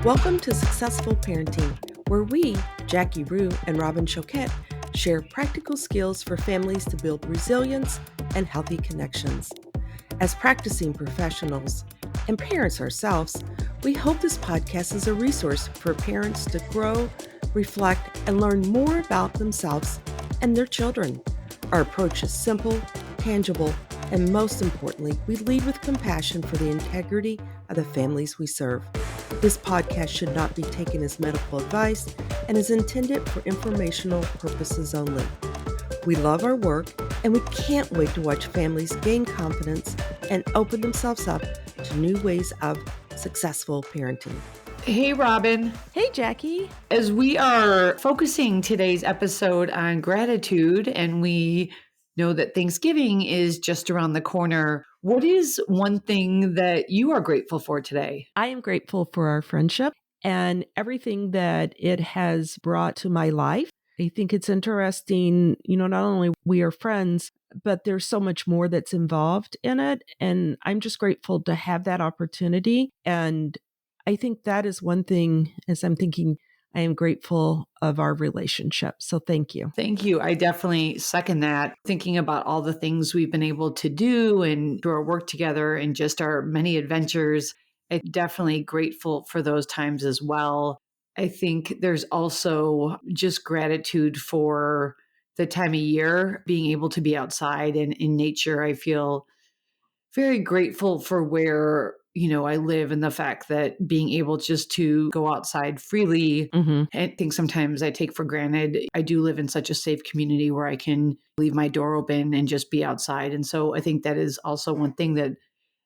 Welcome to Successful Parenting, where we, Jackie Rue and Robin Choquette, share practical skills for families to build resilience and healthy connections. As practicing professionals and parents ourselves, we hope this podcast is a resource for parents to grow, reflect, and learn more about themselves and their children. Our approach is simple, tangible, and most importantly, we lead with compassion for the integrity of the families we serve. This podcast should not be taken as medical advice and is intended for informational purposes only. We love our work, and we can't wait to watch families gain confidence and open themselves up to new ways of successful parenting. Hey, Robin. Hey, Jackie. As we are focusing today's episode on gratitude, and we know that Thanksgiving is just around the corner, what is one thing that you are grateful for today? I am grateful for our friendship and everything that it has brought to my life. I think it's interesting, not only we are friends, but there's so much more that's involved in it. And I'm just grateful to have that opportunity. And I think that is one thing, as I'm thinking, I am grateful of our relationship. So thank you. Thank you. I definitely second that. Thinking about all the things we've been able to do and through our work together and just our many adventures, I'm definitely grateful for those times as well. I think there's also just gratitude for the time of year, being able to be outside and in nature. I feel very grateful for where I live and the fact that being able just to go outside freely. I think sometimes I take for granted. I do live in such a safe community where I can leave my door open and just be outside. And so I think that is also one thing that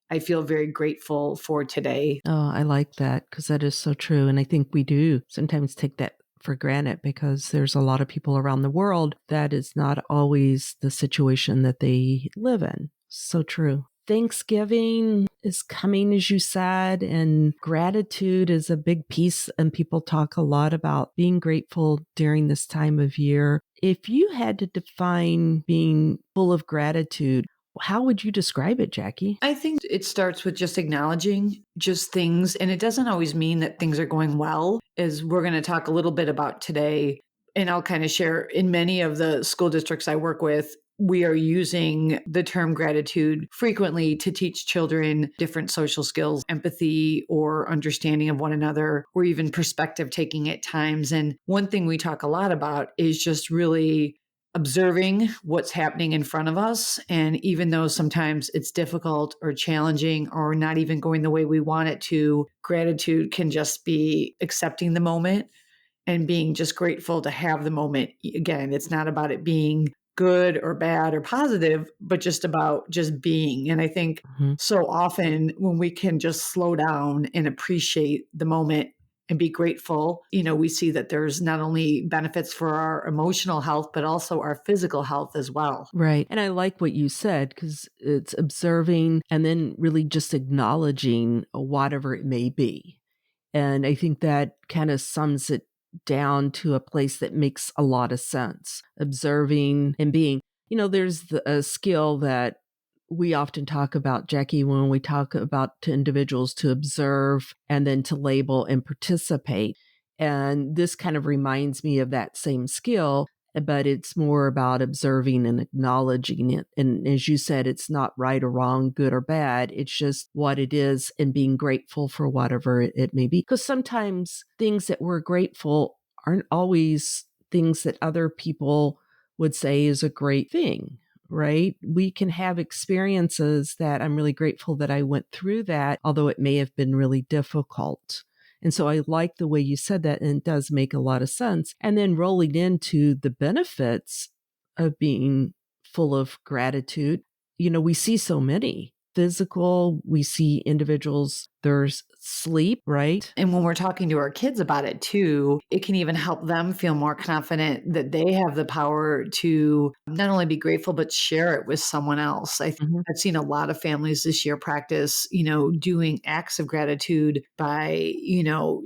I feel very grateful for today. Oh, I like that because that is so true. And I think we do sometimes take that for granted because there's a lot of people around the world that is not always the situation that they live in. So true. Thanksgiving is coming, as you said, and gratitude is a big piece. And people talk a lot about being grateful during this time of year. If you had to define being full of gratitude, how would you describe it, Jackie? I think it starts with just acknowledging just things. And it doesn't always mean that things are going well, as we're going to talk a little bit about today. And I'll kind of share in many of the school districts I work with, we are using the term gratitude frequently to teach children different social skills, empathy or understanding of one another, or even perspective taking at times. And one thing we talk a lot about is just really observing what's happening in front of us. And even though sometimes it's difficult or challenging or not even going the way we want it to, gratitude can just be accepting the moment and being just grateful to have the moment. Again, it's not about it being good or bad or positive, but just about just being. And I think so often when we can just slow down and appreciate the moment and be grateful, we see that there's not only benefits for our emotional health, but also our physical health as well. Right. And I like what you said because it's observing and then really just acknowledging whatever it may be. And I think that kind of sums it down to a place that makes a lot of sense. Observing and being, there's a skill that we often talk about, Jackie, when we talk about to individuals to observe and then to label and participate. And this kind of reminds me of that same skill, but it's more about observing and acknowledging it. And as you said, it's not right or wrong, good or bad. It's just what it is and being grateful for whatever it may be. Because sometimes things that we're grateful aren't always things that other people would say is a great thing, right? We can have experiences that I'm really grateful that I went through that, although it may have been really difficult. And so I like the way you said that, and it does make a lot of sense. And then rolling into the benefits of being full of gratitude, we see so many. Physical, we see individuals, there's sleep, right? And when we're talking to our kids about it too, it can even help them feel more confident that they have the power to not only be grateful, but share it with someone else. I've seen a lot of families this year practice, doing acts of gratitude by,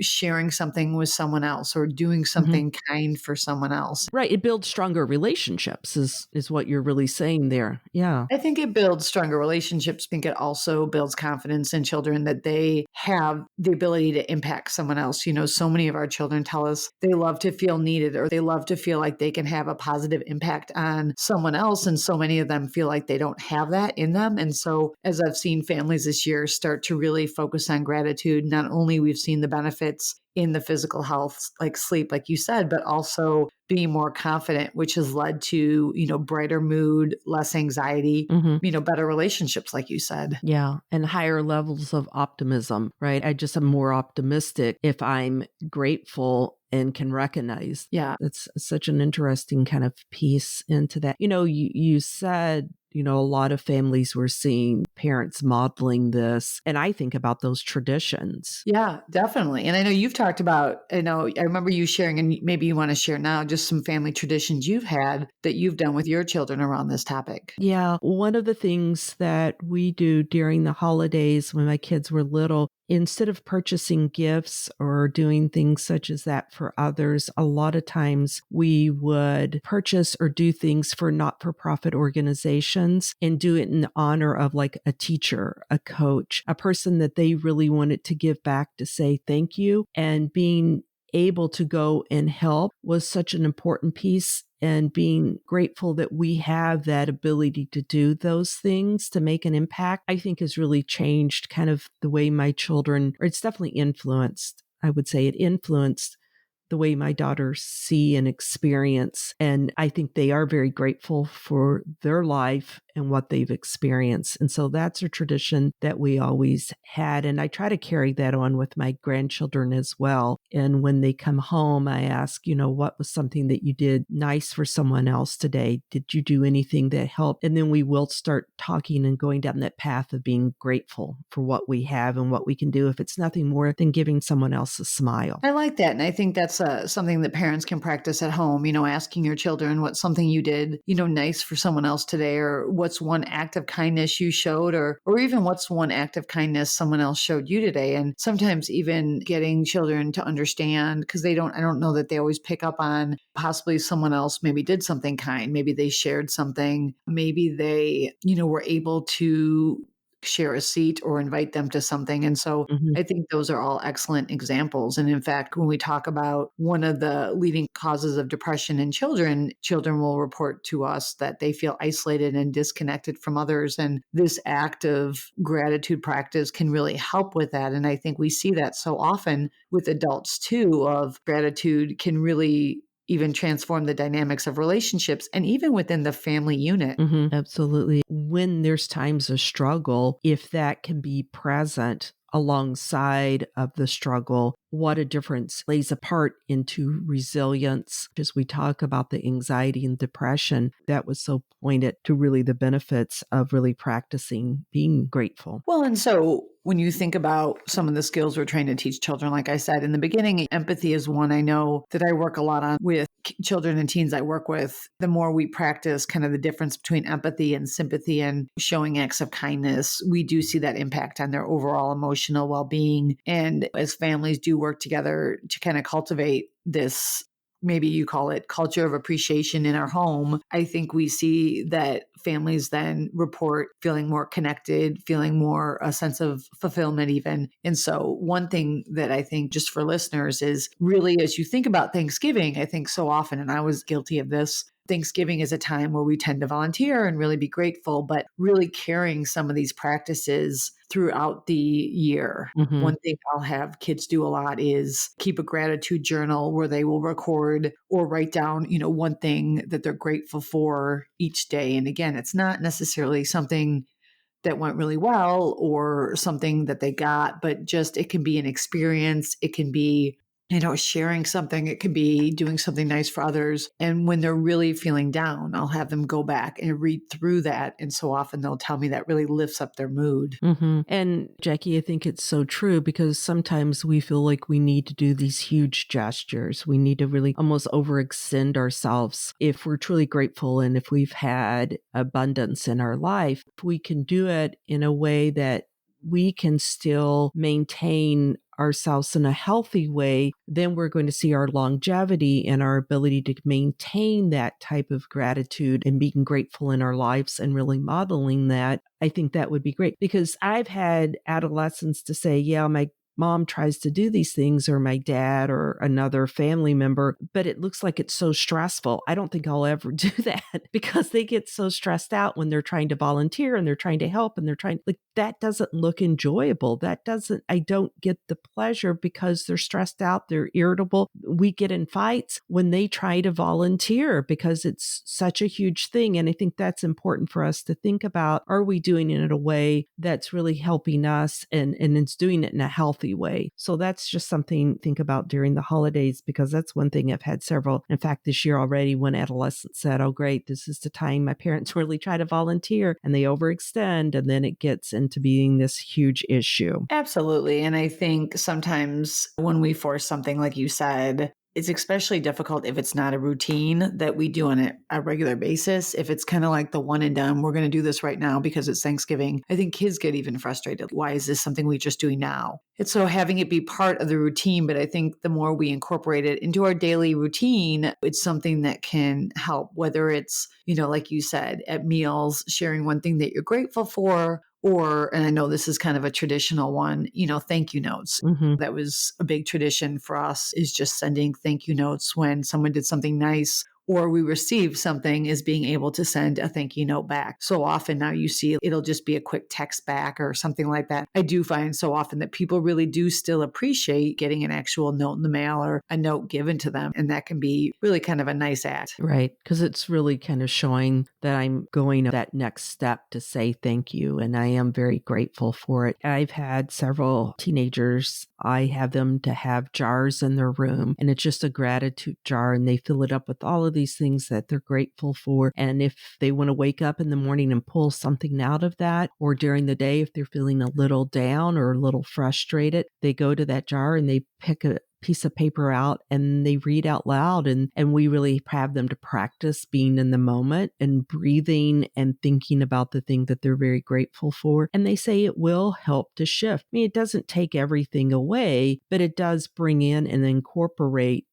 sharing something with someone else or doing something kind for someone else. Right. It builds stronger relationships is what you're really saying there. Yeah. I think it builds stronger relationships. I think it also builds confidence in children that they have the ability to impact someone else. So many of our children tell us they love to feel needed, or they love to feel like they can have a positive impact on someone else. And so many of them feel like they don't have that in them. And so as I've seen families this year start to really focus on gratitude, not only we've seen the benefits in the physical health, like sleep, like you said, but also being more confident, which has led to, brighter mood, less anxiety, Mhm. better relationships, like you said. Yeah, and higher levels of optimism, right? I just am more optimistic if I'm grateful and can recognize. Yeah. It's such an interesting kind of piece into that. You said, a lot of families were seeing parents modeling this, and I think about those traditions. Yeah, definitely. And I know you've talked about, I remember you sharing, and maybe you want to share now, just some family traditions you've had that you've done with your children around this topic. Yeah, one of the things that we do during the holidays when my kids were little, instead of purchasing gifts or doing things such as that for others, a lot of times we would purchase or do things for not-for-profit organizations and do it in honor of like a teacher, a coach, a person that they really wanted to give back to say thank you. And being able to go and help was such an important piece, and being grateful that we have that ability to do those things to make an impact, I think has really changed kind of the way my children, or it's definitely influenced, I would say it influenced the way my daughters see and experience. And I think they are very grateful for their life and what they've experienced. And so that's a tradition that we always had. And I try to carry that on with my grandchildren as well. And when they come home, I ask, what was something that you did nice for someone else today? Did you do anything that helped? And then we will start talking and going down that path of being grateful for what we have and what we can do, if it's nothing more than giving someone else a smile. I like that. And I think that's something that parents can practice at home, asking your children what's something you did, nice for someone else today, or what's one act of kindness you showed, or even what's one act of kindness someone else showed you today. And sometimes even getting children to understand, because I don't know that they always pick up on possibly someone else maybe did something kind. Maybe they shared something. Maybe they, were able to share a seat or invite them to something. And so Mhm. I think those are all excellent examples. And in fact, when we talk about one of the leading causes of depression in children, children will report to us that they feel isolated and disconnected from others. And this act of gratitude practice can really help with that. And I think we see that so often with adults too, of gratitude can really even transform the dynamics of relationships and even within the family unit. Absolutely. When there's times of struggle, if that can be present alongside of the struggle, what a difference plays a part into resilience. As we talk about the anxiety and depression, that was so pointed to really the benefits of really practicing being grateful. Well, and so when you think about some of the skills we're trying to teach children, like I said in the beginning, empathy is one I know that I work a lot on with children and teens I work with. The more we practice kind of the difference between empathy and sympathy and showing acts of kindness, we do see that impact on their overall emotional well-being. And as families do work together to kind of cultivate this, maybe you call it culture of appreciation in our home, I think we see that families then report feeling more connected, feeling more a sense of fulfillment even. And so one thing that I think just for listeners is really, as you think about Thanksgiving, I think so often, and I was guilty of this, Thanksgiving is a time where we tend to volunteer and really be grateful, but really carrying some of these practices throughout the year. Mhm. One thing I'll have kids do a lot is keep a gratitude journal where they will record or write down, one thing that they're grateful for each day. And again, it's not necessarily something that went really well or something that they got, but just it can be an experience. It can be, sharing something. It can be doing something nice for others. And when they're really feeling down, I'll have them go back and read through that. And so often they'll tell me that really lifts up their mood. And Jackie, I think it's so true, because sometimes we feel like we need to do these huge gestures. We need to really almost overextend ourselves. If we're truly grateful and if we've had abundance in our life, we can do it in a way that we can still maintain ourselves in a healthy way, then we're going to see our longevity and our ability to maintain that type of gratitude and being grateful in our lives and really modeling that. I think that would be great, because I've had adolescents to say, yeah, my mom tries to do these things, or my dad or another family member, but it looks like it's so stressful. I don't think I'll ever do that, because they get so stressed out when they're trying to volunteer and they're trying to help and they're trying, like, that doesn't look enjoyable. I don't get the pleasure, because they're stressed out, they're irritable. We get in fights when they try to volunteer, because it's such a huge thing. And I think that's important for us to think about. Are we doing it in a way that's really helping us, and it's doing it in a healthy way? So that's just something to think about during the holidays, because that's one thing I've had several. In fact, this year already, one adolescent said, oh, great, this is the time my parents really try to volunteer, and they overextend, and then it gets into being this huge issue. Absolutely. And I think sometimes when we force something, like you said, it's especially difficult if it's not a routine that we do on a regular basis. If it's kind of like the one and done, we're going to do this right now because it's Thanksgiving. I think kids get even frustrated. Why is this something we just doing now? It's so having it be part of the routine. But I think the more we incorporate it into our daily routine, it's something that can help, whether it's, like you said, at meals, sharing one thing that you're grateful for, or, and I know this is kind of a traditional one, thank you notes. Mm-hmm. That was a big tradition for us, is just sending thank you notes when someone did something nice or we received something, is being able to send a thank you note back. So often now you see it'll just be a quick text back or something like that. I do find so often that people really do still appreciate getting an actual note in the mail or a note given to them. And that can be really kind of a nice act. Right. Because it's really kind of showing that I'm going that next step to say thank you. And I am very grateful for it. I've had several teenagers, I have them to have jars in their room, and it's just a gratitude jar, and they fill it up with all of these things that they're grateful for. And if they want to wake up in the morning and pull something out of that, or during the day, if they're feeling a little down or a little frustrated, they go to that jar and they pick a piece of paper out and they read out loud. And we really have them to practice being in the moment and breathing and thinking about the thing that they're very grateful for. And they say it will help to shift. I mean, it doesn't take everything away, but it does bring in and incorporate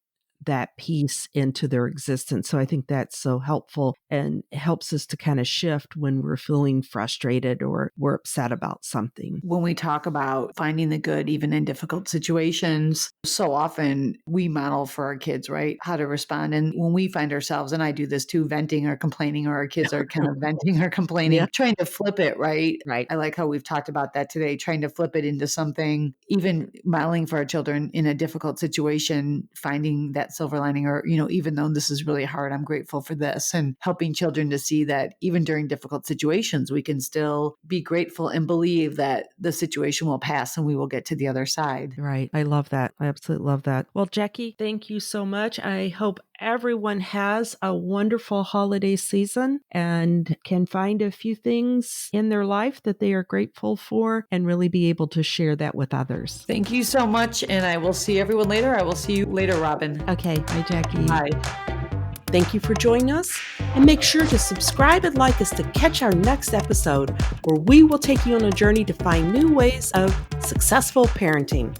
that piece into their existence. So I think that's so helpful and helps us to kind of shift when we're feeling frustrated or we're upset about something. When we talk about finding the good, even in difficult situations, so often we model for our kids, right, how to respond. And when we find ourselves, and I do this too, venting or complaining, or our kids are kind of venting or complaining, trying to flip it, right? Right. I like how we've talked about that today, trying to flip it into something, even modeling for our children in a difficult situation, finding that silver lining, or, even though this is really hard, I'm grateful for this, and helping children to see that even during difficult situations, we can still be grateful and believe that the situation will pass and we will get to the other side. Right. I love that. I absolutely love that. Well, Jackie, thank you so much. I hope everyone has a wonderful holiday season and can find a few things in their life that they are grateful for and really be able to share that with others. Thank you so much. And I will see everyone later. I will see you later, Robin. Okay. Bye, Jackie. Bye. Thank you for joining us, and make sure to subscribe and like us to catch our next episode, where we will take you on a journey to find new ways of successful parenting.